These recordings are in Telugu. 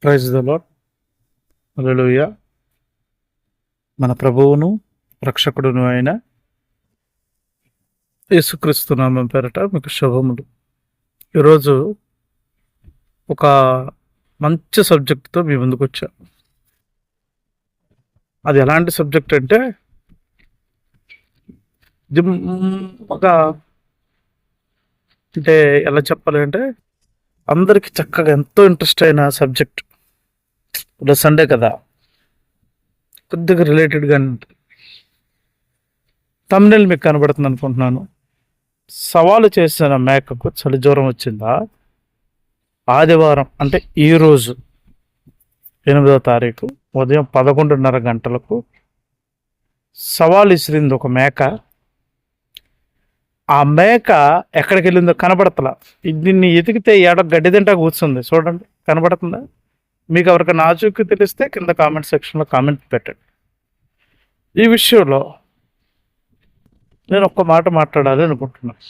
Praise the lord. హల్లెలూయా. మన ప్రభువును రక్షకుడును అయిన యేసుక్రీస్తు నామం పేరట మీకు శుభములు. ఈరోజు ఒక మంచి సబ్జెక్ట్తో మీ ముందుకు వచ్చా. అది ఎలాంటి సబ్జెక్ట్ అంటే ఒక అంటే ఎలా చెప్పాలి అంటే అందరికీ చక్కగా ఎంతో ఇంట్రెస్ట్ అయిన సబ్జెక్ట్. ఇప్పుడు సండే కదా, కొద్దిగా రిలేటెడ్గా తమ్నెల్ మీకు కనబడుతుంది అనుకుంటున్నాను. సవాలు చేసిన మేకకు చలి జ్వరం వచ్చిందా? ఆదివారం అంటే ఈరోజు 8వ తారీఖు ఉదయం 11:30 గంటలకు సవాలు ఇసిరింది ఒక మేక. ఆ మేక ఎక్కడికి వెళ్ళిందో కనబడతలా. దీన్ని ఎతికితే ఏడో గడ్డి తింటా కూర్చుంది. చూడండి, కనబడుతుందా? మీకు ఎవరికైనా ఆచూకీ తెలిస్తే కింద కామెంట్ సెక్షన్లో కామెంట్ పెట్టండి. ఈ విషయంలో నేను ఒక్క మాట మాట్లాడాలి అనుకుంటున్నాను.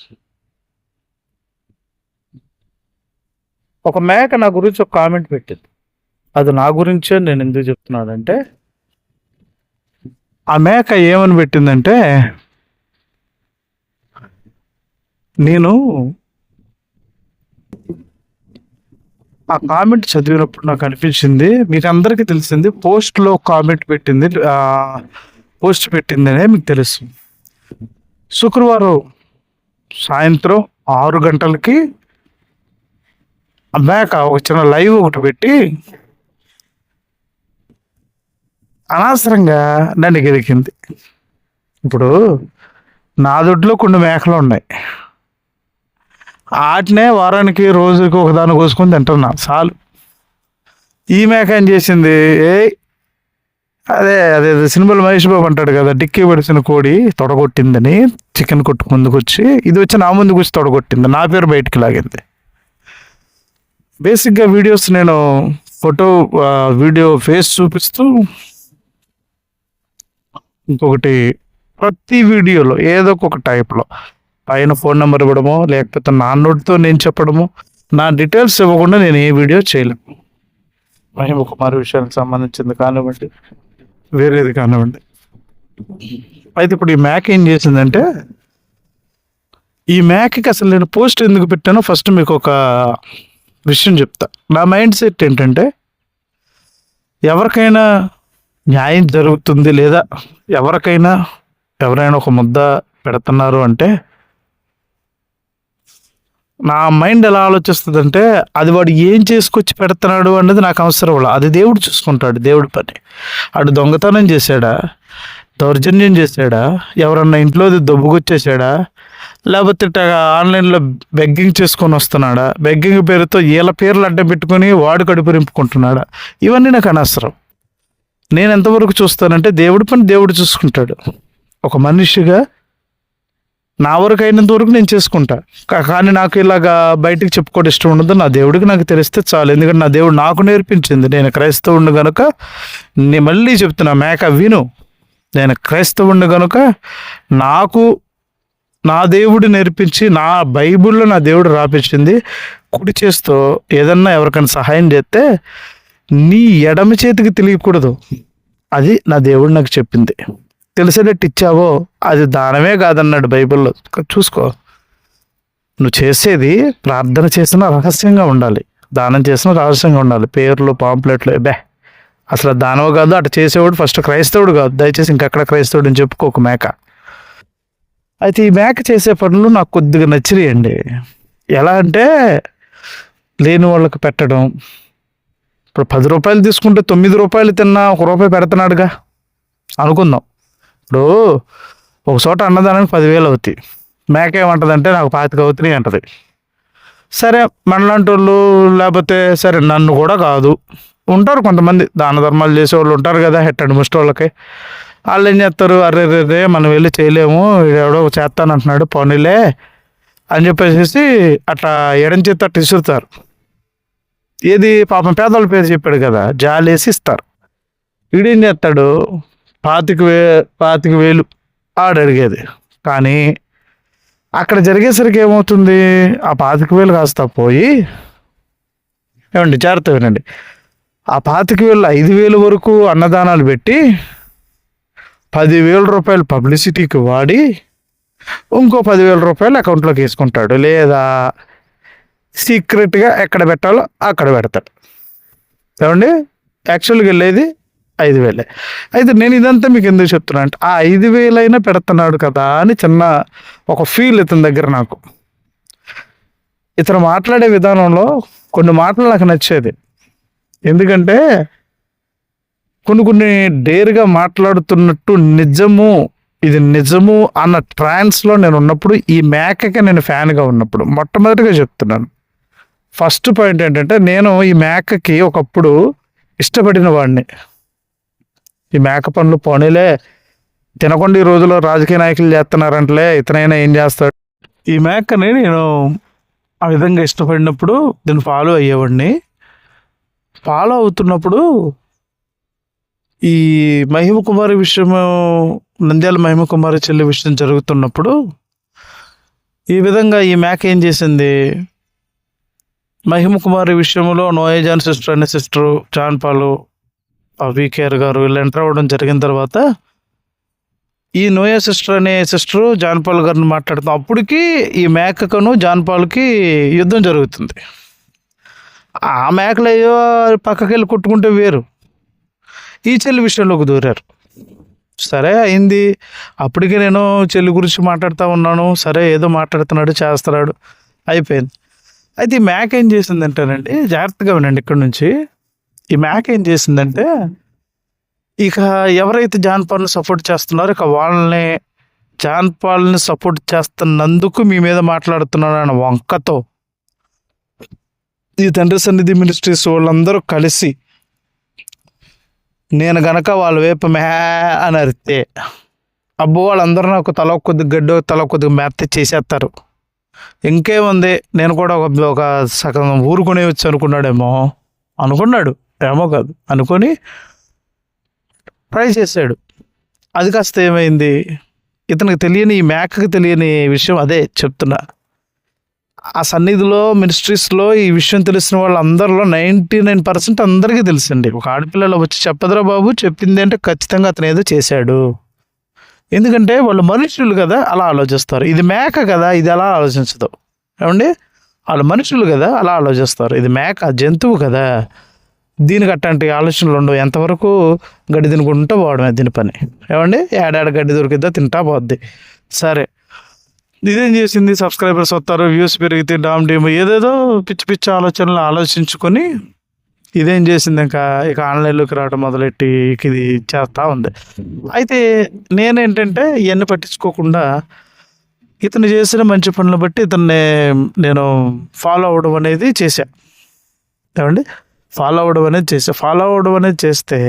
ఒక మేక నా గురించి ఒక కామెంట్ పెట్టింది. అది నా గురించే నేను ఎందుకు చెప్తున్నానంటే, ఆ మేక ఏమని పెట్టిందంటే, నేను ఆ కామెంట్ చదివినప్పుడు నాకు అనిపించింది, మీకు అందరికీ తెలిసింది, పోస్ట్లో కామెంట్ పెట్టింది, పోస్ట్ పెట్టిందనే మీకు తెలుసు. శుక్రవారం సాయంత్రం 6 గంటలకి ఆ మేక ఒక చిన్న లైవ్ ఒకటి పెట్టి అనవసరంగా నన్ను గెలికింది. ఇప్పుడు నా దొడ్లో కొన్ని మేకలు ఉన్నాయి. వాటినే వారానికి రోజుకి ఒకదాన్ని కోసుకొని తింటున్నా చాలు. ఈ మేక ఏం చేసింది, అదే అదే సినిమాలో మహేష్ బాబు అంటాడు కదా, డిక్కీ పడిసిన కోడి తొడగొట్టిందని చికెన్ కొట్టు ముందుకు వచ్చి, ఇది వచ్చి నా ముందుకు వచ్చి తొడగొట్టింది, నా పేరు బయటికి లాగింది. బేసిక్గా వీడియోస్ నేను వీడియో ఫేస్ చూపిస్తూ, ఇంకొకటి ప్రతి వీడియోలో ఏదో ఒక టైప్లో పైన ఫోన్ నెంబర్ ఇవ్వడమో, లేకపోతే నా నోటితో నేను చెప్పడము, నా డీటెయిల్స్ ఇవ్వకుండా నేను ఏ వీడియో చేయలేను. మహిమ కుమార్ విషయానికి సంబంధించింది కానివ్వండి, వేరేది కానివ్వండి. అయితే ఇప్పుడు ఈ మేక ఏం చేసిందంటే, ఈ మేకకి అసలు నేను పోస్ట్ ఎందుకు పెట్టానో ఫస్ట్ మీకు ఒక విషయం చెప్తా. నా మైండ్ సెట్ ఏంటంటే, ఎవరికైనా న్యాయం జరుగుతుంది, లేదా ఎవరైనా ఒక ముద్ద పెడుతున్నారు అంటే నా మైండ్ ఎలా ఆలోచిస్తుందంటే, అది వాడు ఏం చేసుకొచ్చి పెడుతున్నాడు అన్నది నాకు అవసరం లేదు. అది దేవుడు చూసుకుంటాడు, దేవుడి పని. వాడు దొంగతనం చేశాడా, దౌర్జన్యం చేశాడా, ఎవరన్నా ఇంట్లో దొబ్బుకొచ్చేసాడా, లేకపోతే ఆన్లైన్లో బెగ్గింగ్ చేసుకొని వస్తున్నాడా, బెగ్గింగ్ పేరుతో వీళ్ళ పేర్లు అడ్డం పెట్టుకొని వాడు కడుపు రింపుకుంటున్నాడా, ఇవన్నీ నాకు అనవసరం. నేను ఎంతవరకు చూస్తానంటే, దేవుడి పని దేవుడు చూసుకుంటాడు. ఒక మనిషిగా నా వరకు అయినంత వరకు నేను చేసుకుంటా. కానీ నాకు ఇలాగా బయటికి చెప్పుకోవడం ఇష్టం ఉండదు. నా దేవుడికి నాకు తెలిస్తే చాలు. ఎందుకంటే నా దేవుడు నాకు నేర్పించింది. నేను క్రైస్తవుడిని కనుక, నేను మళ్ళీ చెప్తున్నా, మేక విను, నేను క్రైస్తవుడిని కనుక నాకు నా దేవుడు నేర్పించి, నా బైబిల్లో నా దేవుడు రాపించింది, కుడి చేస్తూ ఏదన్నా ఎవరికైనా సహాయం చేస్తే నీ ఎడమ చేతికి తెలియకూడదు. అది నా దేవుడు నాకు చెప్పింది. తెలిసేటట్టు ఇచ్చావో అది దానమే కాదన్నాడు బైబిల్లో. చూసుకో, నువ్వు చేసేది ప్రార్థన చేసినా రహస్యంగా ఉండాలి, దానం చేసినా రహస్యంగా ఉండాలి. పేర్లు పాంప్లెట్లు అసలు దానవ కాదు. అటు చేసేవాడు ఫస్ట్ క్రైస్తవుడు కాదు. దయచేసి ఇంకెక్కడ క్రైస్తవుడు అని చెప్పుకోక మేక. అయితే ఈ మేక చేసే పనులు నాకు కొద్దిగా నచ్చినాయండి. ఎలా అంటే, లేని వాళ్ళకి పెట్టడం. ఇప్పుడు 10 రూపాయలు తీసుకుంటే 9 రూపాయలు తిన్నా 1 రూపాయి పెడుతున్నాడుగా అనుకుందాం. ఇప్పుడు ఒక చోట అన్నదానానికి 10,000 అవుతాయి. మేక ఏమంటుందంటే నాకు 25 అవుతున్నాయి అంటది. సరే, మనలాంటి వాళ్ళు, లేకపోతే సరే నన్ను కూడా కాదు, ఉంటారు కొంతమంది దాన ధర్మాలు చేసేవాళ్ళు ఉంటారు కదా, హెట్టండి ముష్టి వాళ్ళకి. వాళ్ళు ఏం చేస్తారు, అర్రే మనం వెళ్ళి చేయలేము, ఎవడో చేస్తానంటున్నాడు పోనీలే అని చెప్పేసి అట్లా ఎడం చేతి అట్లా ఇసురుతారు. ఏది పాపం పేదవాళ్ళ పేరు చెప్పాడు కదా, జాలేసి ఇస్తారు. వీడేం చేస్తాడు, 25,000 ఆడు అడిగేది. కానీ అక్కడ జరిగేసరికి ఏమవుతుంది, ఆ 25,000 కాస్త పోయి, ఏమండి జాగ్రత్త వినండి, ఆ 25,000 5,000 వరకు అన్నదానాలు పెట్టి 10,000 రూపాయలు పబ్లిసిటీకి వాడి ఇంకో 10,000 రూపాయలు అకౌంట్లోకి వేసుకుంటాడు, లేదా సీక్రెట్గా ఎక్కడ పెట్టాలో అక్కడ పెడతాడు. ఏమండి, యాక్చువల్గా వెళ్ళేది 5,000. అయితే నేను ఇదంతా మీకు ఎందుకు చెప్తున్నా అంటే, ఆ 5,000 అయినా పెడుతున్నాడు కదా అని చిన్న ఒక ఫీల్ ఇతని దగ్గర నాకు. ఇతను మాట్లాడే విధానంలో కొన్ని మాటలు నాకు నచ్చేది. ఎందుకంటే కొన్ని డేర్గా మాట్లాడుతున్నట్టు ఇది నిజము అన్న ట్రాన్స్లో నేను ఉన్నప్పుడు, ఈ మేకకి నేను ఫ్యాన్గా ఉన్నప్పుడు, మొట్టమొదటిగా చెప్తున్నాను. ఫస్ట్ పాయింట్ ఏంటంటే, నేను ఈ మేకకి ఒకప్పుడు ఇష్టపడిన వాడిని. ఈ మేక పనులు పోనీలే, తినకుండా ఈ రోజుల్లో రాజకీయ నాయకులు చేస్తున్నారంటలే, ఇతనైనా ఏం చేస్తాడు. ఈ మేకని నేను ఆ విధంగా ఇష్టపడినప్పుడు దీన్ని ఫాలో అయ్యేవాడిని. ఫాలో అవుతున్నప్పుడు ఈ మహిమకుమారి విషయము, నంద్యాల మహిమకుమారి చెల్లి విషయం జరుగుతున్నప్పుడు ఈ విధంగా ఈ మేక ఏం చేసింది, మహిమకుమారి విషయంలో నోయేజాన్ సిస్టర్ అనే సిస్టరు, జాన్ పాలు, వికేఆర్ గారు వీళ్ళు ఎంటర్ అవ్వడం జరిగిన తర్వాత, ఈ నోయా సిస్టర్ అనే సిస్టరు జాన్ పాల్ గారిని మాట్లాడుతాం. అప్పటికి ఈ మేకకును జాన్ పాల్కి యుద్ధం జరుగుతుంది. ఆ మేకలు అయ్యో పక్కకి వెళ్ళి కొట్టుకుంటే వేరు, ఈ చెల్లి విషయంలోకి దూరారు. సరే అయింది, అప్పటికే నేను చెల్లి గురించి మాట్లాడుతూ ఉన్నాను. సరే ఏదో మాట్లాడుతున్నాడు, చేస్తున్నాడు, అయిపోయింది. అయితే ఈ మేక ఏం చేసిందంటేనండి, జాగ్రత్తగా వినండి ఇక్కడ నుంచి. ఈ మేక ఏం చేసిందంటే, ఇక ఎవరైతే జాన్ పాల్ని సపోర్ట్ చేస్తున్నారో ఇక వాళ్ళని, జాన్ పాల్ని సపోర్ట్ చేస్తున్నందుకు మీ మీద మాట్లాడుతున్నాను అన్న వంకతో ఈ తండ్రి సన్నిధి మినిస్ట్రీస్ వాళ్ళందరూ కలిసి నేను గనక వాళ్ళ వైపు మే అని అరిస్తే, అబ్బో వాళ్ళందరూ నాకు తల కొద్దిగా గడ్డో తల కొద్దిగా మెత్త చేసేస్తారు. ఇంకేముంది, నేను కూడా ఒక సగం ఊరుకునే వచ్చి అనుకున్నాడు ఏమో కాదు అనుకొని ట్రై చేశాడు. అది కాస్త ఏమైంది, ఇతనికి తెలియని, ఈ మేకకి తెలియని విషయం అదే చెప్తున్నా. ఆ సన్నిధిలో మినిస్ట్రీస్లో ఈ విషయం తెలిసిన వాళ్ళందరిలో 99% అందరికీ తెలుసండి. ఒక ఆడపిల్లలు వచ్చి చెప్పదురా బాబు, చెప్పింది అంటే ఖచ్చితంగా అతను ఏదో చేశాడు. ఎందుకంటే వాళ్ళు మనుషులు కదా, అలా ఆలోచిస్తారు. ఇది మేక కదా, ఇది అలా ఆలోచించదు. ఏమండి, వాళ్ళు మనుషులు కదా, అలా ఆలోచిస్తారు. ఇది మేక, జంతువు కదా, దీనికి అట్లాంటి ఆలోచనలు ఉండవు. ఎంతవరకు గడ్డి తినుకుంటూ పోవడమే దీని పని. ఏమండి, ఏడాడ గడ్డి దొరికిద్దా తింటా పోద్ది. సరే, ఇదేం చేసింది, సబ్స్క్రైబర్స్ వస్తారు, వ్యూస్ పెరిగితే డీమ్ ఏదేదో పిచ్చి పిచ్చి ఆలోచనలు ఆలోచించుకొని ఇదేం చేసింది, ఇక ఆన్లైన్లోకి రావడం మొదలెట్టి ఇది చేస్తూ ఉంది. అయితే నేనేంటంటే ఇవన్నీ పట్టించుకోకుండా ఇతను చేసిన మంచి పనులు బట్టి ఇతన్ని నేను ఫాలో అవ్వడం అనేది చేశా. ఏమండి, ఫాలో అవ్వడం అనేది చేస్తే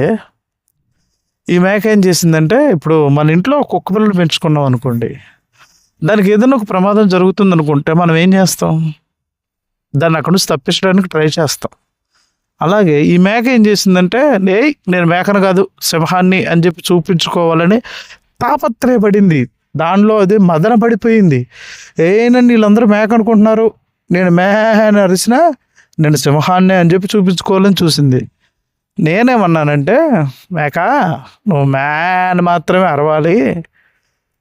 ఈ మేక ఏం చేసిందంటే, ఇప్పుడు మన ఇంట్లో కుక్క పిల్లలు పెంచుకున్నాం అనుకోండి, దానికి ఏదైనా ఒక ప్రమాదం జరుగుతుంది అనుకుంటే మనం ఏం చేస్తాం, దాన్ని అక్కడి నుంచి తప్పించడానికి ట్రై చేస్తాం. అలాగే ఈ మేక ఏం చేసిందంటే, నేను మేకను కాదు సింహాన్ని అని చెప్పి చూపించుకోవాలని తాపత్రయపడింది. దానిలో అది మదన పడిపోయింది. ఏనండి వీళ్ళందరూ మేక అనుకుంటున్నారు, నేను అని అరిసినా నేను సింహాన్ని అని చెప్పి చూపించుకోవాలని చూసింది. నేనేమన్నానంటే, మేక నువ్వు అని మాత్రమే అరవాలి,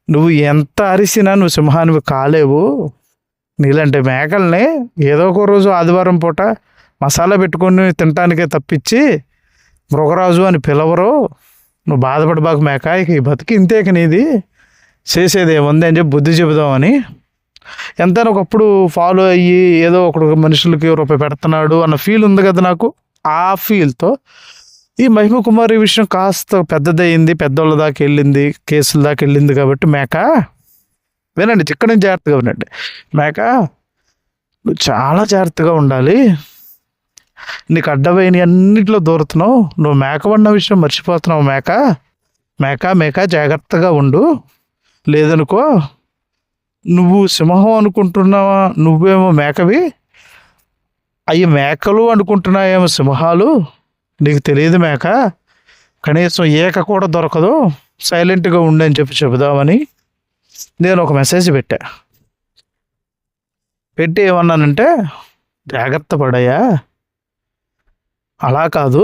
నువ్వు ఎంత అరిసినా నువ్వు సింహానివి కాలేవు. నీలాంటి మేకల్ని ఏదో ఒక రోజు ఆదివారం పూట మసాలా పెట్టుకొని తినటానికే తప్పించి మృగరాజు అని పిలవరు. నువ్వు బాధపడబాకు మేక, ఇక ఈ బతికి ఇంతేక నీది, చేసేది ఏముంది అని చెప్పి బుద్ధి చెబుదామని. ఎంతైనా ఒకప్పుడు ఫాలో అయ్యి ఏదో ఒకడు మనుషులకి రూపాయి పెడుతున్నాడు అన్న ఫీల్ ఉంది కదా నాకు. ఆ ఫీల్తో ఈ మహిమకుమారి విషయం కాస్త పెద్దదయ్యింది, పెద్దోళ్ళ దాకా వెళ్ళింది, కేసుల దాకా వెళ్ళింది. కాబట్టి మేక వినండి, చిక్కని జాగ్రత్తగా వినండి. మేక నువ్వు చాలా జాగ్రత్తగా ఉండాలి, నీకు అడ్డమైన అన్నింటిలో దూరుతున్నావు, నువ్వు మేకవన్న విషయం మర్చిపోతున్నావు. మేక జాగ్రత్తగా ఉండు, లేదనుకో నువ్వు సింహం అనుకుంటున్నావా, నువ్వేమో మేకవి, అవి మేకలు అనుకుంటున్నాయేమో సింహాలు, నీకు తెలియదు మేక, కనీసం ఏక కూడా దొరకదు, సైలెంట్గా ఉండని చెప్పి చెబుదామని నేను ఒక మెసేజ్ పెట్టి ఏమన్నానంటే, జాగ్రత్త పడయ్యా, అలా కాదు,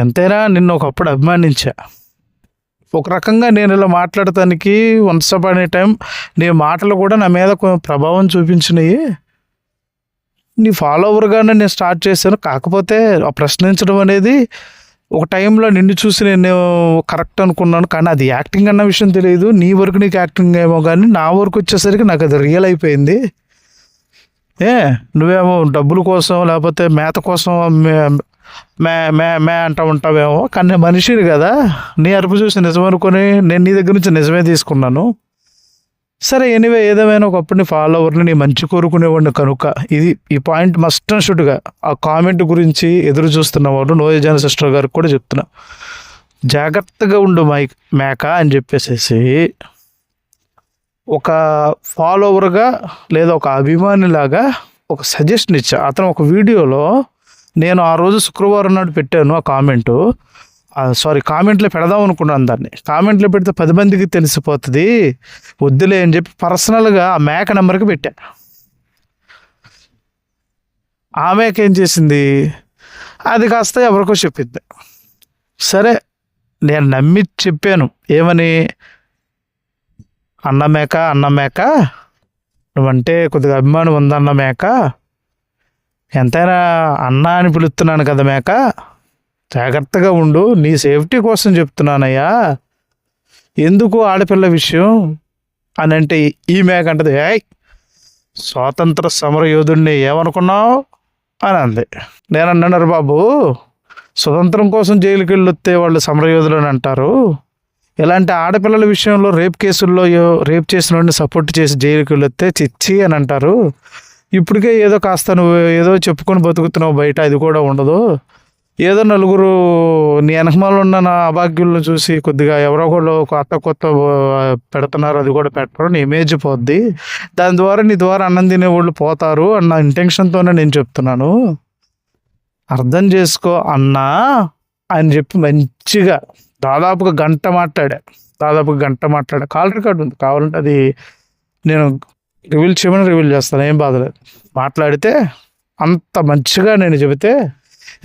ఎంతైనా నిన్ను ఒకప్పుడు అభిమానించా. ఒక రకంగా నేను ఇలా మాట్లాడటానికి వన్స్ అపాన్ ఏ టైం నీ మాటలు కూడా నా మీద ప్రభావం చూపించినాయి. నీ ఫాలోవర్గానే నేను స్టార్ట్ చేశాను. కాకపోతే ఆ ప్రశ్నించడం అనేది ఒక టైంలో నిన్ను చూసి నేను కరెక్ట్ అనుకున్నాను, కానీ అది యాక్టింగ్ అన్న విషయం తెలియదు. నీ వరకు నీకు యాక్టింగ్ ఏమో, కానీ నా వరకు వచ్చేసరికి నాకు అది రియల్ అయిపోయింది. నువ్వేమో డబ్బుల కోసం లేకపోతే మేత కోసం మే మే మే అంటూ ఉంటావేమో, కానీ నేను మనిషిని కదా. నీ అరుపు చూసి నిజం అనుకొని నేను నీ దగ్గర నుంచి నిజమే తీసుకున్నాను. సరే, ఎనీవే, ఏదేమైనా ఒకప్పుడు నీ ఫాలోవర్ని నీ మంచి కోరుకునేవాడిని కనుక ఈ పాయింట్ మస్ట్ అండ్ షుడ్గా ఆ కామెంట్ గురించి ఎదురు చూస్తున్నవాడు నోయజాన సిస్టర్ గారికి కూడా చెప్తున్నా, జాగ్రత్తగా ఉండు మేక అని చెప్పేసేసి ఒక ఫాలోవర్గా లేదా ఒక అభిమానిలాగా ఒక సజెషన్ ఇచ్చా. అతను ఒక వీడియోలో, నేను ఆ రోజు శుక్రవారం నాడు పెట్టాను ఆ కామెంట్లో పెడదాం అనుకున్నాను. దాన్ని కామెంట్లో పెడితే 10 మందికి తెలిసిపోతుంది, వద్దులే అని చెప్పి పర్సనల్గా ఆ మేక నెంబర్కి పెట్టా. ఆ మేక ఏం చేసింది, అది కాస్త ఎవరికో చెప్పింది. సరే, నేను నమ్మి చెప్పాను, ఏమని, అన్న మేక నువ్వంటే కొద్దిగా అభిమానం ఉందన్న మేక, ఎంతైనా అన్న అని పిలుస్తున్నాను కదా మేక, జాగ్రత్తగా ఉండు, నీ సేఫ్టీ కోసం చెప్తున్నానయ్యా, ఎందుకు ఆడపిల్ల విషయం అని అంటే ఈ మేక అంటది, స్వాతంత్ర సమర యోధుడిని ఏమనుకున్నావు అని అంది. నేను అన్నాను, బాబు, స్వతంత్రం కోసం జైలుకి వెళ్ళొస్తే వాళ్ళు సమరయోధులు అని అంటారు, ఇలాంటి ఆడపిల్లల విషయంలో రేప్ కేసుల్లో రేప్ చేసిన వాడిని సపోర్ట్ చేసి జైలుకి వెళ్ళొస్తే చిచ్చి అని అంటారు. ఇప్పటికే ఏదో కాస్త నువ్వు ఏదో చెప్పుకొని బతుకుతున్నావు బయట, అది కూడా ఉండదు. ఏదో నలుగురు నీ వెనకమాల ఉన్న నా అభాగ్యులను చూసి కొద్దిగా ఎవరో కూడా కొత్త పెడుతున్నారు, అది కూడా పెట్టరు, నీ ఇమేజ్ పోద్ది, దాని ద్వారా నీ ద్వారా అన్నం తినేవాళ్ళు పోతారు అన్న ఇంటెన్షన్తోనే నేను చెప్తున్నాను, అర్థం చేసుకో అన్నా అని చెప్పి మంచిగా దాదాపుగా గంట మాట్లాడా. కాల్ రికార్డు ఉంది, కావాలంటే అది నేను రివీల్ చేస్తాను, ఏం బాధలేదు. మాట్లాడితే అంత మంచిగా నేను చెబితే,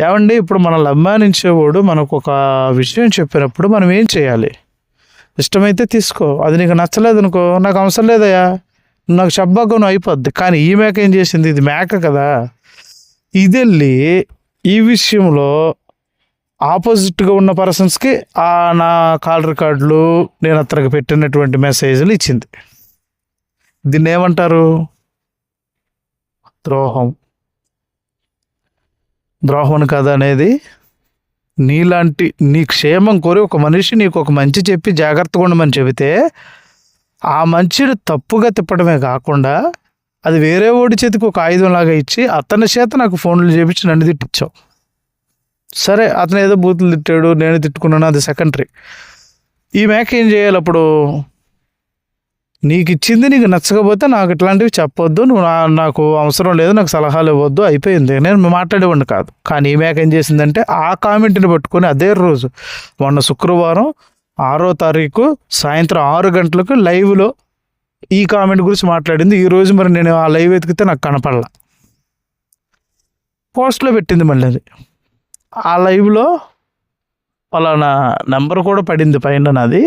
ఏమండి, ఇప్పుడు మనల్ని అభిమానించేవాడు మనకు ఒక విషయం చెప్పినప్పుడు మనం ఏం చేయాలి, ఇష్టమైతే తీసుకో, అది నీకు నచ్చలేదు అనుకో, నాకు అవసరం లేదయ్యా, నాకు చెప్పాక అయిపోద్ది. కానీ ఈ మేక ఏం చేసింది, ఇది మేక కదా, ఇది వెళ్ళి ఈ విషయంలో ఆపోజిట్గా ఉన్న పర్సన్స్కి నా కాల్ రికార్డులు నేను అతనికి పెట్టినటువంటి మెసేజ్లు ఇచ్చింది. దీన్ని ఏమంటారు, ద్రోహం కదా అనేది. నీలాంటి నీ క్షేమం కోరి ఒక మనిషి నీకు ఒక మంచి చెప్పి జాగ్రత్తగా ఉండమని చెబితే ఆ మంచిని తప్పుగా తిప్పడమే కాకుండా అది వేరే ఓడి చేతికి ఒక ఆయుధంలాగా ఇచ్చి అతని చేత నాకు ఫోన్లు చేపించి నన్ను తిట్టించావు. సరే, అతను ఏదో బూతులు తిట్టాడు, నేను తిట్టుకున్నాను, అది సెకండరీ. ఈ మేక ఏం చేయాలి, అప్పుడు నీకు ఇచ్చింది నీకు నచ్చకపోతే నాకు ఇట్లాంటివి చెప్పొద్దు, నువ్వు నాకు అవసరం లేదు, నాకు సలహాలు ఇవ్వద్దు, అయిపోయింది, నేను మాట్లాడేవాడిని కాదు. కానీ ఈ మేక ఏం చేసిందంటే ఆ కామెంట్ని పట్టుకొని అదే రోజు మొన్న శుక్రవారం 6వ తారీఖు సాయంత్రం 6 గంటలకు లైవ్లో ఈ కామెంట్ గురించి మాట్లాడింది. ఈరోజు మరి నేను ఆ లైవ్ ఎతికితే నాకు కనపడలా, పోస్ట్లో పెట్టింది మళ్ళీ అది. ఆ లైవ్లో పలానా నెంబర్ కూడా పడింది పైన నాది.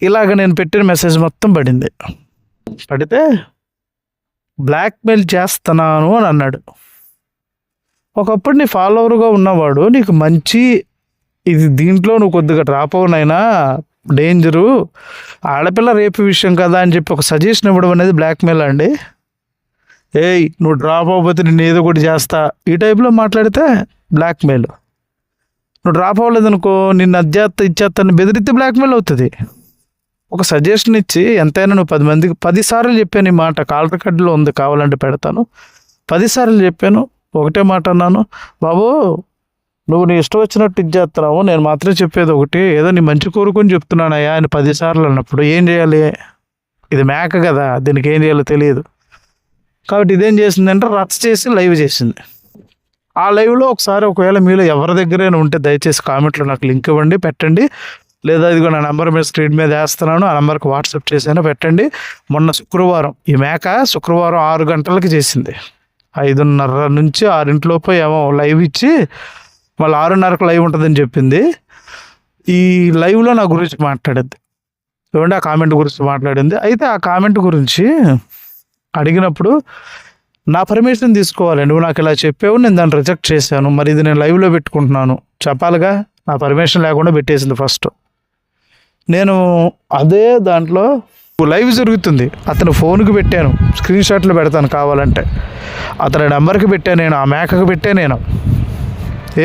ఇలాగ నేను పెట్టిన మెసేజ్ మొత్తం పడింది. పడితే బ్లాక్మెయిల్ చేస్తున్నాను అని అన్నాడు. ఒకప్పుడు నీ ఫాలోవర్గా ఉన్నవాడు నీకు మంచి ఇది దీంట్లో నువ్వు కొద్దిగా డ్రాప్ అవునైనా డేంజరు, ఆడపిల్ల రేపు విషయం కదా అని చెప్పి ఒక సజెషన్ ఇవ్వడం అనేది బ్లాక్మెయిల్ అండి. నువ్వు డ్రాప్ అవ్వకపోతే నేను ఏదో ఒకటి చేస్తా, ఈ టైప్లో మాట్లాడితే బ్లాక్మెయిల్. నువ్వు డ్రాప్ అవ్వలేదనుకో, నిన్ను ఇచ్చేస్తాను బెదిరితే బ్లాక్మెయిల్ అవుతుంది. ఒక సజెషన్ ఇచ్చి ఎంతైనా నువ్వు 10 మందికి 10 సార్లు చెప్పాను ఈ మాట, కాల్ రికార్డులో ఉంది, కావాలంటే పెడతాను. 10 సార్లు చెప్పాను, ఒకటే మాట అన్నాను, బాబు నువ్వు నీ ఇష్టం వచ్చినట్టు ఇచ్చేస్తున్నావు, నేను మాత్రం చెప్పేది ఒకటి, ఏదో నీ మంచి కోరుకొని చెప్తున్నానయ్యా అని 10 సార్లు అన్నప్పుడు ఏం చేయాలి, ఇది మేక కదా, దీనికి ఏం చేయాలో తెలియదు. కాబట్టి ఇదేం చేసిందంటే రచ్చ చేసి లైవ్ చేసింది. ఆ లైవ్లో ఒకసారి ఒకవేళ మీలో ఎవరి దగ్గరైనా ఉంటే దయచేసి కామెంట్లో నాకు లింక్ ఇవ్వండి, పెట్టండి, లేదా ఇదిగో నా నెంబర్ మీద స్క్రీన్ మీద వేస్తున్నాను, ఆ నెంబర్కి వాట్సాప్ చేసాను, పెట్టండి. మొన్న శుక్రవారం ఈ మేక శుక్రవారం 6 గంటలకి చేసింది, 5:30 నుంచి 6 ఏమో లైవ్ ఇచ్చి మళ్ళీ 6:30కు లైవ్ ఉంటుందని చెప్పింది. ఈ లైవ్లో నా గురించి మాట్లాడింది. చూడండి, ఆ కామెంట్ గురించి మాట్లాడింది. అయితే ఆ కామెంట్ గురించి అడిగినప్పుడు నా పర్మిషన్ తీసుకోవాలి. నువ్వు నాకు ఇలా చెప్పావు, నేను దాన్ని రిజెక్ట్ చేశాను, మరి ఇది నేను లైవ్లో పెట్టుకుంటున్నాను చెప్పాలిగా. నా పర్మిషన్ లేకుండా పెట్టేసింది ఫస్ట్. నేను అదే దాంట్లో లైవ్ జరుగుతుంది, అతను ఫోన్కి పెట్టాను, స్క్రీన్ షాట్లు పెడతాను కావాలంటే, అతని నెంబర్కి పెట్టాను, నేను ఆ మేకకి పెట్టాను. నేను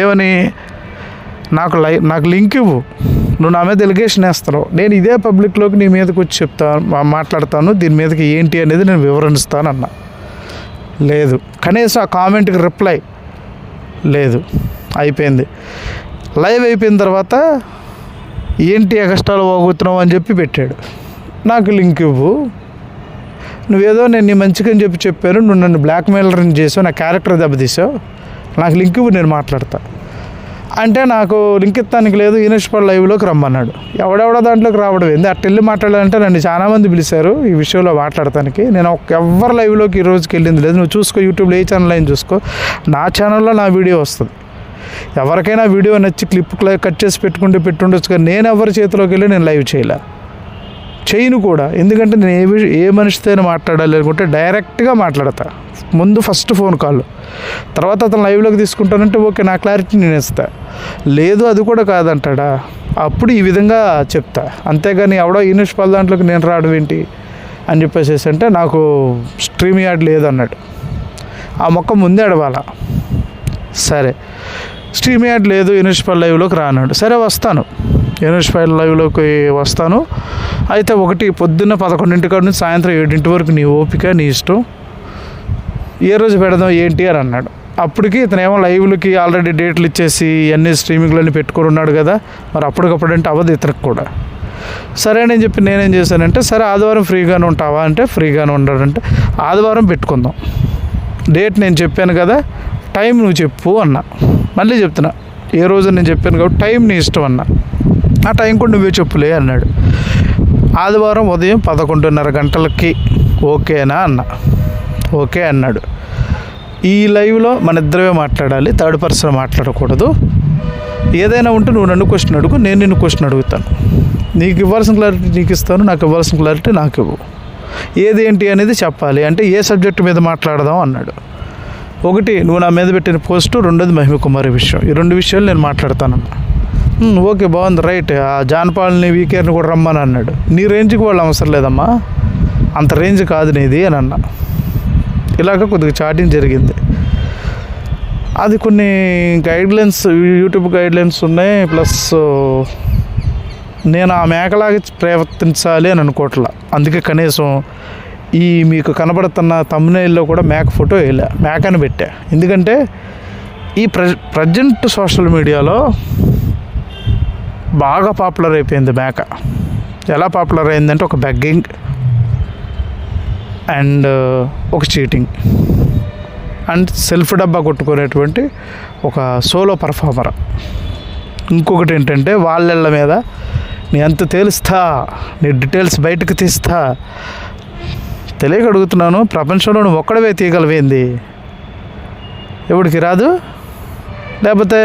ఏమని, నాకు లింక్ ఇవ్వు, నువ్వు నా మీద ఎలిగేషన్ వేస్తావు, నేను ఇదే పబ్లిక్లోకి నీ మీదకి వచ్చి చెప్తాను, మాట్లాడతాను, దీని మీదకి ఏంటి అనేది నేను వివరిస్తాను అన్నా. లేదు, కనీసం ఆ కామెంట్కి రిప్లై లేదు. అయిపోయింది. లైవ్ అయిపోయిన తర్వాత ఏంటి ఎగస్ట్రాలు పోగొత్తున్నావు అని చెప్పి పెట్టాడు. నాకు లింక్ ఇవ్వు, నువ్వేదో నేను నీ మంచిగా చెప్పాను, నువ్వు నన్ను బ్లాక్మెయిలర్ని చేసావు, నా క్యారెక్టర్ దెబ్బతీసావు, నాకు లింక్ ఇవ్వు, నేను మాట్లాడతా అంటే నాకు లింక్ ఇస్తానికి లేదు, యూనివర్సిటీ లైవ్లోకి రమ్మన్నాడు. ఎవడెవడో దాంట్లోకి రావడం ఏంది, అట్ట వెళ్ళి మాట్లాడాలంటే నన్ను చాలామంది పిలిచారు ఈ విషయంలో మాట్లాడటానికి. నేను ఎవరి లైవ్లోకి ఈ రోజుకి వెళ్ళింది లేదు. నువ్వు చూసుకో, యూట్యూబ్లో ఏ ఛానల్ అయినా చూసుకో, నా ఛానల్లో నా వీడియో వస్తుంది. ఎవరికైనా వీడియో నచ్చి క్లిప్ కట్ చేసి పెట్టుండొచ్చు, కానీ నేను ఎవరి చేతిలోకి వెళ్ళి నేను లైవ్ చేయను కూడా. ఎందుకంటే నేను ఏ మనిషితో మాట్లాడాలి అనుకుంటే డైరెక్ట్గా మాట్లాడతా. ముందు ఫస్ట్ ఫోన్ కాల్, తర్వాత అతను లైవ్లోకి తీసుకుంటానంటే ఓకే, నా క్లారిటీ నేను ఇస్తా. లేదు అది కూడా కాదంటాడా, అప్పుడు ఈ విధంగా చెప్తా. అంతేగాని ఎవడో యూనివర్సిటీ దాంట్లోకి నేను రావడం ఏంటి అని చెప్పేసి అంటే నాకు స్ట్రీమ్ యార్డ్ లేదన్నాడు. ఆ మొక్క ముందే అడవాలా. సరే, స్ట్రీమ్ యార్డ్ లేదు, యూనివర్సిటీ లైవ్లోకి రానాడు. సరే వస్తాను, యూనివర్సిటీ లైవ్లోకి వస్తాను. అయితే పొద్దున్న 11 కాడ నుంచి సాయంత్రం 7 వరకు నీ ఓపిక, నీ ఇష్టం, ఏ రోజు పెడదాం ఏంటి అని అన్నాడు. అప్పటికి ఇతనేమో లైవ్లకి ఆల్రెడీ డేట్లు ఇచ్చేసి అన్ని స్ట్రీమింగ్లన్నీ పెట్టుకొని ఉన్నాడు కదా, మరి అప్పటికప్పుడంటే అవ్వదు ఇతనికి కూడా. సరే అని చెప్పి నేనేం చేశానంటే, సరే ఆదివారం ఫ్రీగానే ఉంటావా అంటే, ఫ్రీగానే ఉన్నాడంటే ఆదివారం పెట్టుకుందాం, డేట్ నేను చెప్పాను కదా, టైం నువ్వు చెప్పు అన్నా. మళ్ళీ చెప్తున్నా, ఏ రోజు నేను చెప్పాను కాబట్టి టైం నీ ఇష్టం అన్నా. ఆ టైం కూడా నువ్వే చెప్పులే అన్నాడు. ఆదివారం ఉదయం 11:30 గంటలకి ఓకేనా అన్న. ఓకే అన్నాడు. ఈ లైవ్లో మన ఇద్దరమే మాట్లాడాలి, థర్డ్ పర్సన్ మాట్లాడకూడదు. ఏదైనా ఉంటే నువ్వు నన్ను క్వశ్చన్ అడుగు, నేను నిన్ను క్వశ్చన్ అడుగుతాను. నీకు ఇవ్వాల్సిన క్లారిటీ నీకు ఇస్తాను, నాకు ఇవ్వాల్సిన క్లారిటీ నాకు ఇవ్వు. ఏదేంటి అనేది చెప్పాలి. అంటే ఏ సబ్జెక్టు మీద మాట్లాడదాం అన్నాడు. ఒకటి, నువ్వు నా మీద పెట్టిన పోస్టు, రెండోది మహిమ కుమారి విషయం. ఈ 2 విషయాలు నేను మాట్లాడతానన్నా. ఓకే, బాగుంది, రైట్. ఆ జాన్పాల్ని వీకేర్ని కూడా రమ్మని అన్నాడు. నీ రేంజ్కి వాళ్ళు అవసరం లేదమ్మా, అంత రేంజ్ కాదు నీది అని అన్నా. ఇలాగ కొద్దిగా చాటింగ్ జరిగింది. అది కొన్ని గైడ్లైన్స్, యూట్యూబ్ గైడ్లైన్స్ ఉన్నాయి. ప్లస్ నేను ఆ మేకలాగా ప్రవర్తించాలి అని అనుకోవట్లా. అందుకే కనీసం ఈ మీకు కనబడుతున్న థంబ్నెయిల్లో కూడా మేక ఫోటో వేయలే, మేకని పెట్టా. ఎందుకంటే ఈ ప్రజెంట్ సోషల్ మీడియాలో బాగా పాపులర్ అయిపోయింది మేక. ఎలా పాపులర్ అయిందంటే, ఒక బెగ్గింగ్ అండ్ ఒక చీటింగ్ అండ్ సెల్ఫ్ డబ్బా కొట్టుకునేటువంటి ఒక సోలో పర్ఫార్మర్. ఇంకొకటి ఏంటంటే, వాళ్ళ మీద నీ అంత తేలుస్తా, నీ డీటెయిల్స్ బయటకు తీస్తా. తెలియక అడుగుతున్నాను, ప్రపంచంలో నువ్వు ఒక్కడవే తీయగలివేంది, ఎవడికి రాదు? లేకపోతే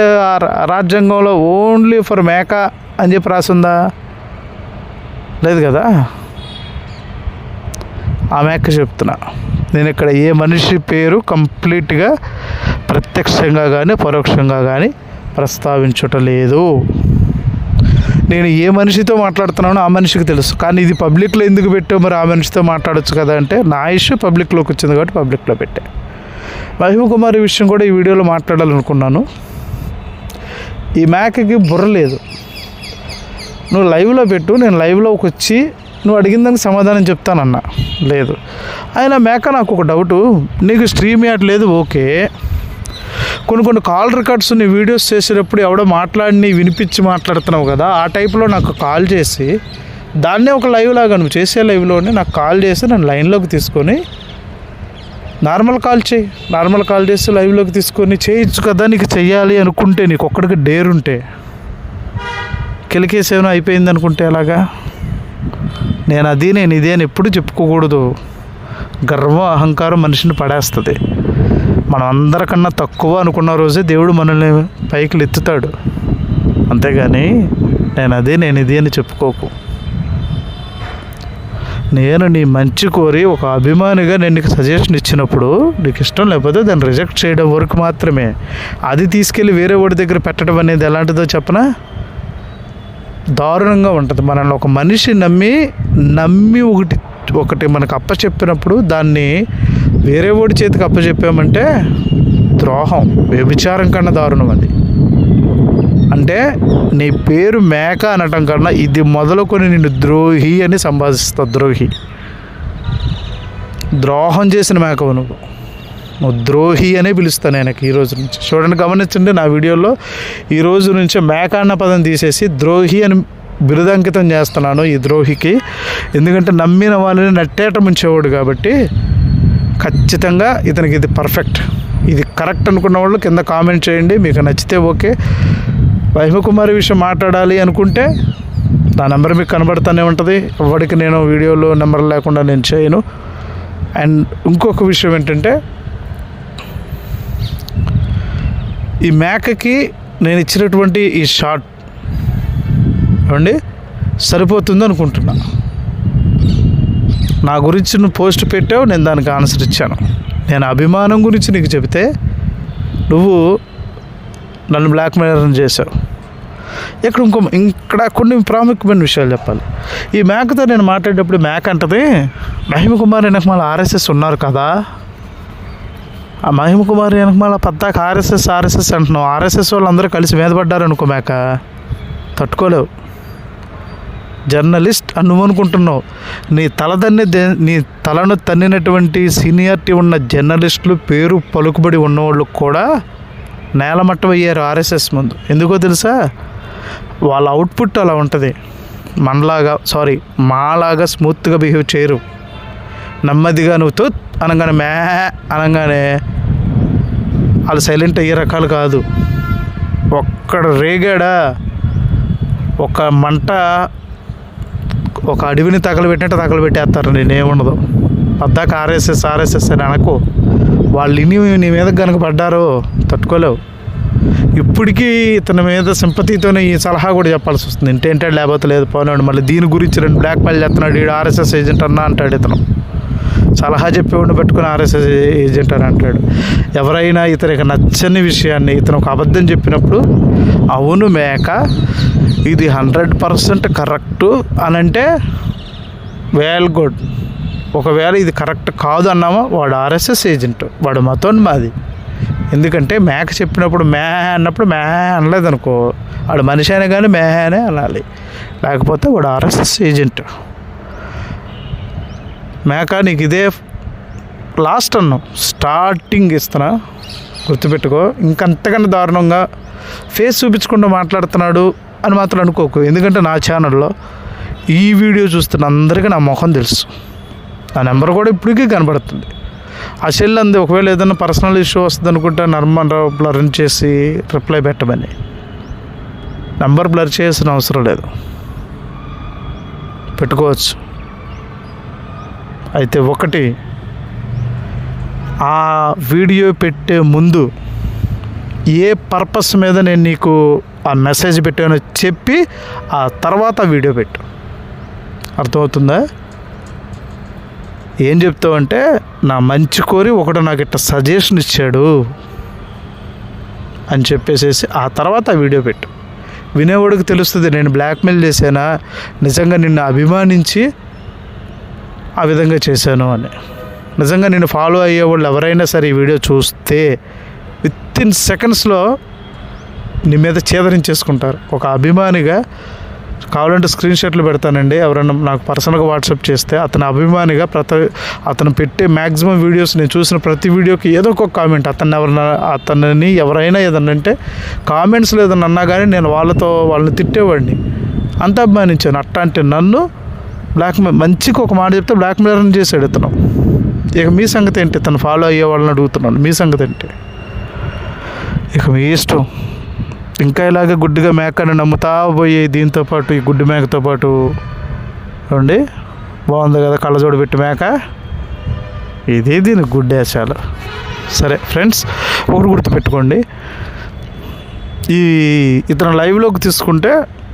రాజ్యాంగంలో ఓన్లీ ఫర్ మేక అని చెప్పి రాసిందా? లేదు కదా. ఆ మేక చెప్తున్నా, నేను ఇక్కడ ఏ మనిషి పేరు కంప్లీట్గా ప్రత్యక్షంగా కానీ పరోక్షంగా కానీ ప్రస్తావించటలేదు. నేను ఏ మనిషితో మాట్లాడుతున్నానో ఆ మనిషికి తెలుసు. కానీ ఇది పబ్లిక్లో ఎందుకు పెట్టావు, మరి ఆ మనిషితో మాట్లాడొచ్చు కదా అంటే, నా ఇష్యూ పబ్లిక్లోకి వచ్చింది కాబట్టి పబ్లిక్లో పెట్టా. మహిమ కుమారి విషయం కూడా ఈ వీడియోలో మాట్లాడాలనుకున్నాను. ఈ మేకకి బుర్ర లేదు. నువ్వు లైవ్లో పెట్టు, నేను లైవ్లోకి వచ్చి నువ్వు అడిగిన దానికి సమాధానం చెప్తానన్నా. లేదు. అయినా మేక నాకు ఒక డౌటు, నీకు స్ట్రీమ్ యాడ్ లేదు, ఓకే. కొన్ని కాల్ రికార్డ్స్ నీ వీడియోస్ చేసేటప్పుడు ఎవడో మాట్లాడి వినిపించి మాట్లాడుతున్నావు కదా, ఆ టైప్లో నాకు కాల్ చేసి, దాన్నే ఒక లైవ్ లాగా నువ్వు చేసే లైవ్లోనే నాకు కాల్ చేసి నన్ను లైన్లోకి తీసుకొని నార్మల్ కాల్ చేయి. నార్మల్ కాల్ చేసి లైవ్లోకి తీసుకొని చేయొచ్చు కదా. నీకు చెయ్యాలి అనుకుంటే, నీకు ఒక్కడికి డేర్ ఉంటే, కెలికేసేమో అయిపోయింది అనుకుంటే అలాగా. నేను ఇదే అని ఎప్పుడు చెప్పుకోకూడదు. గర్వం అహంకారం మనిషిని పడేస్తుంది. మనం అందరికన్నా తక్కువ అనుకున్న రోజే దేవుడు మనల్ని పైకి ఎత్తుతాడు. అంతేగాని నేను ఇది అని చెప్పుకోకు. నేను నీ మంచి కోరి ఒక అభిమానిగా నేను నీకు సజెషన్ ఇచ్చినప్పుడు నీకు ఇష్టం లేకపోతే దాన్ని రిజెక్ట్ చేయడం వరకు మాత్రమే. అది తీసుకెళ్ళి వేరే వాడి దగ్గర పెట్టడం అనేది ఎలాంటిదో చెప్పనా, దారుణంగా ఉంటుంది. మనల్ని ఒక మనిషి నమ్మి ఒకటి మనకు అప్పచెప్పినప్పుడు దాన్ని వేరే వాడి చేతికి అప్పచెప్పామంటే ద్రోహం, వ్యభిచారం కన్నా దారుణం అది. అంటే నీ పేరు మేక అనటం కన్నా ఇది మొదలుకొని నిన్ను ద్రోహి అని సంభాషిస్తా. ద్రోహం చేసిన మేకవు నువ్వు ద్రోహి అనే పిలుస్తాను ఆయనకి ఈ రోజు నుంచి. చూడండి, గమనించండి, నా వీడియోలో ఈ రోజు నుంచి మేక అన్న పదం తీసేసి ద్రోహి అని బిరుదాంకితం చేస్తున్నాను ఈ ద్రోహికి. ఎందుకంటే నమ్మిన వాళ్ళని నట్టేట ముంచేవాడు కాబట్టి ఖచ్చితంగా ఇతనికి ఇది పర్ఫెక్ట్, ఇది కరెక్ట్ అనుకున్న వాళ్ళు కింద కామెంట్ చేయండి. మీకు నచ్చితే ఓకే. మహిమకుమారి విషయం మాట్లాడాలి అనుకుంటే నా నెంబర్ మీకు కనబడుతూనే ఉంటుంది. ఎవరికి నేను వీడియోలో నెంబర్ లేకుండా నేను చేయను. అండ్ ఇంకొక విషయం ఏంటంటే, ఈ మేకకి నేను ఇచ్చినటువంటి ఈ షార్ట్ ఏమండి సరిపోతుంది అనుకుంటున్నా. నా గురించి నువ్వు పోస్ట్ పెట్టావు, నేను దానికి ఆన్సర్ ఇచ్చాను. నేను అభిమానం గురించి నీకు చెబితే నువ్వు నన్ను బ్లాక్మెయిల్ చేశావు. ఇక్కడ కొన్ని ప్రాముఖ్యమైన విషయాలు చెప్పాలి. ఈ మేకతో నేను మాట్లాడేటప్పుడు మేక అంటది, మహిమకుమారి వెనకమాల ఆర్ఎస్ఎస్ ఉన్నారు కదా, ఆ మహిమకుమారి వెనకమాల పద్దాక ఆర్ఎస్ఎస్ అంటున్నావు. ఆర్ఎస్ఎస్ వాళ్ళు అందరూ కలిసి మీద పడ్డారు అనుకో, మేక తట్టుకోలేవు. జర్నలిస్ట్ అని నువ్వు అనుకుంటున్నావు. నీ తలను తన్నినటువంటి సీనియారిటీ ఉన్న జర్నలిస్టులు, పేరు పలుకుబడి ఉన్నవాళ్ళు కూడా నేలమట్టం అయ్యారు ఆర్ఎస్ఎస్ ముందు. ఎందుకో తెలుసా? వాళ్ళ అవుట్పుట్ అలా ఉంటుంది. మాలాగా స్మూత్గా బిహేవ్ చేయరు. నెమ్మదిగా నువ్వు తూత్ అనగానే అనగానే వాళ్ళు సైలెంట్ అయ్యే రకాలు కాదు. ఒక్కడ రేగాడా ఒక మంట ఒక అడవిని తగలబెట్టినట్టు తగలబెట్టేస్తారు. నేనేముండదు పద్దాక ఆర్ఎస్ఎస్ అని అనకు. వాళ్ళు నీ మీద కనుక పడ్డారో తట్టుకోలేవు. ఇప్పటికీ ఇతని మీద సింపతితోనే ఈ సలహా కూడా చెప్పాల్సి వస్తుంది. ఇంటేంటే లేకపోతే లేదు పోనేవాడు. మళ్ళీ దీని గురించి 2 బ్లాక్మెయిల్ చేస్తున్నాడు, ఈడు ఆర్ఎస్ఎస్ ఏజెంట్ అన్నా అంటాడు. ఇతను సలహా చెప్పేవాడిని పెట్టుకుని ఆర్ఎస్ఎస్ ఏజెంట్ అని అంటాడు. ఎవరైనా ఇతనికి నచ్చని విషయాన్ని ఇతను ఒక అబద్ధం చెప్పినప్పుడు, అవును మేక ఇది 100% కరెక్టు అని అంటే వెల్ గుడ్. ఒకవేళ ఇది కరెక్ట్ కాదు అన్నామో వాడు ఆర్ఎస్ఎస్ ఏజెంట్, వాడు మాది. ఎందుకంటే మేక చెప్పినప్పుడు అన్నప్పుడు అనలేదనుకో, వాడు మనిషి అయినా కానీ అనే అనాలి, లేకపోతే వాడు ఆర్ఎస్ఎస్ ఏజెంట్. మేక నీకు ఇదే లాస్ట్ అన్నాం, స్టార్టింగ్ ఇస్తున్నా, గుర్తుపెట్టుకో. ఇంకంతకన్నా దారుణంగా ఫేస్ చూపించకుండా మాట్లాడుతున్నాడు అని మాత్రం అనుకోకు. ఎందుకంటే నా ఛానల్లో ఈ వీడియో చూస్తున్న అందరికీ నా ముఖం తెలుసు, నా నెంబర్ కూడా ఇప్పటికీ కనబడుతుంది. ఆ సెల్ అంది, ఒకవేళ ఏదైనా పర్సనల్ ఇష్యూ వస్తుంది అనుకుంటే నర్మరావు బ్లర్ చేసి రిప్లై పెట్టమని. నెంబర్ బ్లర్ చేయాల్సిన అవసరం లేదు, పెట్టుకోవచ్చు. అయితే ఒకటి, ఆ వీడియో పెట్టే ముందు ఏ పర్పస్ మీద నేను నీకు ఆ మెసేజ్ పెట్టానో చెప్పి ఆ తర్వాత వీడియో పెట్టు. అర్థమవుతుందా? ఏం చెప్తావు అంటే, నా మంచి కోరి ఒకడు నాకు ఇట్లా సజెషన్ ఇచ్చాడు అని చెప్పేసేసి ఆ తర్వాత ఆ వీడియో పెట్టు. వినేవాడికి తెలుస్తుంది నేను బ్లాక్మెయిల్ చేశానా, నిజంగా నిన్ను అభిమానించి ఆ విధంగా చేశాను అని. నిజంగా నేను ఫాలో అయ్యేవాళ్ళు ఎవరైనా సరే ఈ వీడియో చూస్తే వితిన్ సెకండ్స్లో నీ మీద చేదరించేసుకుంటారు. ఒక అభిమానిగా కావాలంటే స్క్రీన్ షాట్లు పెడతానండి, ఎవరైనా నాకు పర్సనల్గా వాట్సాప్ చేస్తే. అతని అభిమానిగా అతను పెట్టే మ్యాక్సిమం వీడియోస్ నేను చూసిన ప్రతి వీడియోకి ఏదో ఒక కామెంట్, అతనిని ఎవరైనా ఏదన్నా అంటే కామెంట్స్లో ఏదన్నా అన్నా కానీ నేను వాళ్ళని తిట్టేవాడిని, అంత అభిమానించాను. అంటే నన్ను మంచిగా ఒక మాట చెప్తే బ్లాక్మెయిల్ చేశాడు ఇతను. ఇక మీ సంగతి ఏంటి? ఇతను ఫాలో అయ్యే వాళ్ళని అడుగుతున్నాను, మీ సంగతి ఏంటి? ఇక మీ ఇష్టం. ఇంకా ఇలాగే గుడ్డిగా మేకని నమ్ముతా పోయి దీంతోపాటు ఈ గుడ్డి మేకతో పాటు చూడండి, బాగుంది కదా కళ్ళజోడు పెట్టి మేక, ఇది దీని గుడ్డేసాలు. సరే ఫ్రెండ్స్, ఒకటి గుర్తుపెట్టుకోండి, ఇతను లైవ్లోకి తీసుకుంటే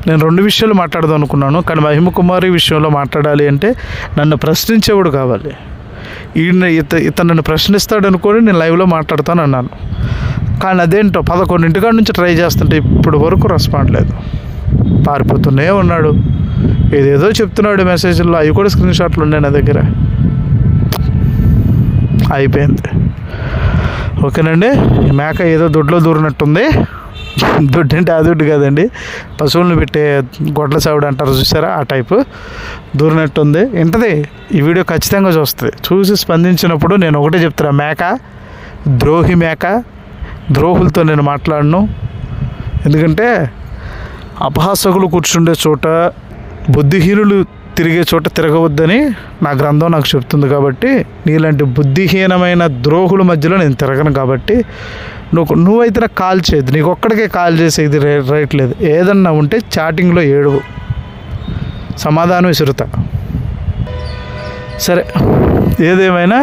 నేను 2 విషయాలు మాట్లాడదాం అనుకున్నాను, కానీ మహిమ కుమారి విషయంలో మాట్లాడాలి అంటే నన్ను ప్రశ్నించేవాడు కావాలి. ఇతను నన్ను ప్రశ్నిస్తాడు అనుకొని నేను లైవ్లో మాట్లాడతాను అన్నాను. కానీ అదేంటో 11 నుంచి ట్రై చేస్తుంటే ఇప్పుడు వరకు రెస్పాండ్ లేదు, పారిపోతూనే ఉన్నాడు. ఏదేదో చెప్తున్నాడు మెసేజ్లో, అవి కూడా స్క్రీన్ షాట్లు ఉన్నాయి నా దగ్గర. అయిపోయింది. ఓకేనండి, ఈ మేక ఏదో దొడ్లో దూరినట్టుంది. దొడ్డు అంటే ఆ దొడ్డు కాదండి, పశువులను పెట్టే గొడ్ల సావిడ అంటారు చూసారా, ఆ టైపు దూరినట్టుంది. ఏంటది, ఈ వీడియో ఖచ్చితంగా చూస్తుంది. చూసి స్పందించినప్పుడు నేను ఒకటే చెప్తున్నా, మేక ద్రోహి మేక, ద్రోహులతో నేను మాట్లాడను. ఎందుకంటే అపహాసకులు కూర్చుండే చోట, బుద్ధిహీనులు తిరిగే చోట తిరగవద్దని నా గ్రంథం నాకు చెప్తుంది. కాబట్టి నీలాంటి బుద్ధిహీనమైన ద్రోహుల మధ్యలో నేను తిరగను. కాబట్టి నువ్వైతే నాకు కాల్ చేయదు, నీకు ఒక్కడికే కాల్ చేసేది రైట్ లేదు. ఏదన్నా ఉంటే చాటింగ్లో ఏడువు, సమాధానం విసురుతా. సరే, ఏదేమైనా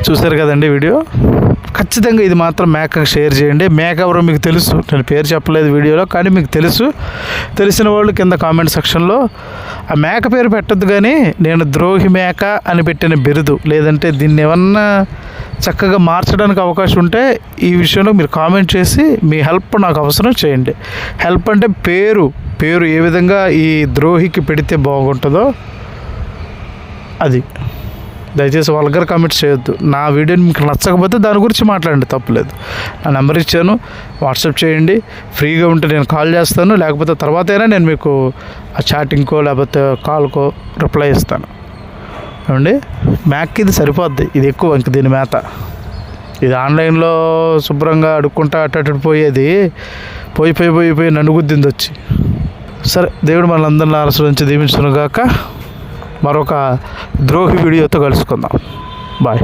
చూసారు కదండి వీడియో. ఖచ్చితంగా ఇది మాత్రం మేకకు షేర్ చేయండి. మేక ఎవరో మీకు తెలుసు, నేను పేరు చెప్పలేదు వీడియోలో, కానీ మీకు తెలిసిన వాళ్ళు కింద కామెంట్ సెక్షన్లో ఆ మేక పేరు పెట్టద్దు, కానీ నేను ద్రోహి మేక అని పెట్టిన బిరుదు, లేదంటే దీన్ని ఏమన్నా చక్కగా మార్చడానికి అవకాశం ఉంటే ఈ విషయంలో మీరు కామెంట్ చేసి మీ హెల్ప్ నాకు అవసరం చేయండి. హెల్ప్ అంటే పేరు ఏ విధంగా ఈ ద్రోహికి పెడితే బాగుంటుందో అది. దయచేసి వల్గర్ కామెంట్స్ చేయొద్దు. నా వీడియోని మీకు నచ్చకపోతే దాని గురించి మాట్లాడండి, తప్పులేదు. నా నెంబర్ ఇచ్చాను, వాట్సాప్ చేయండి. ఫ్రీగా ఉంటే నేను కాల్ చేస్తాను, లేకపోతే తర్వాత అయినా నేను మీకు ఆ చాటింగ్కో లేకపోతే కాల్కో రిప్లై ఇస్తాను. ఏమండి, మ్యాక్కి ఇది సరిపోద్ది, ఇది ఎక్కువ ఇంక దీని మేత. ఇది ఆన్లైన్లో శుభ్రంగా అడుక్కుంటా అటు పోయేది, పోయి నన్ను గుద్దింది వచ్చి. సరే, దేవుడు మనందరిని ఆశీర్వదించి దీవించును గాక. మరొక ద్రోహి వీడియోతో కలుసుకుందాం. బాయ్.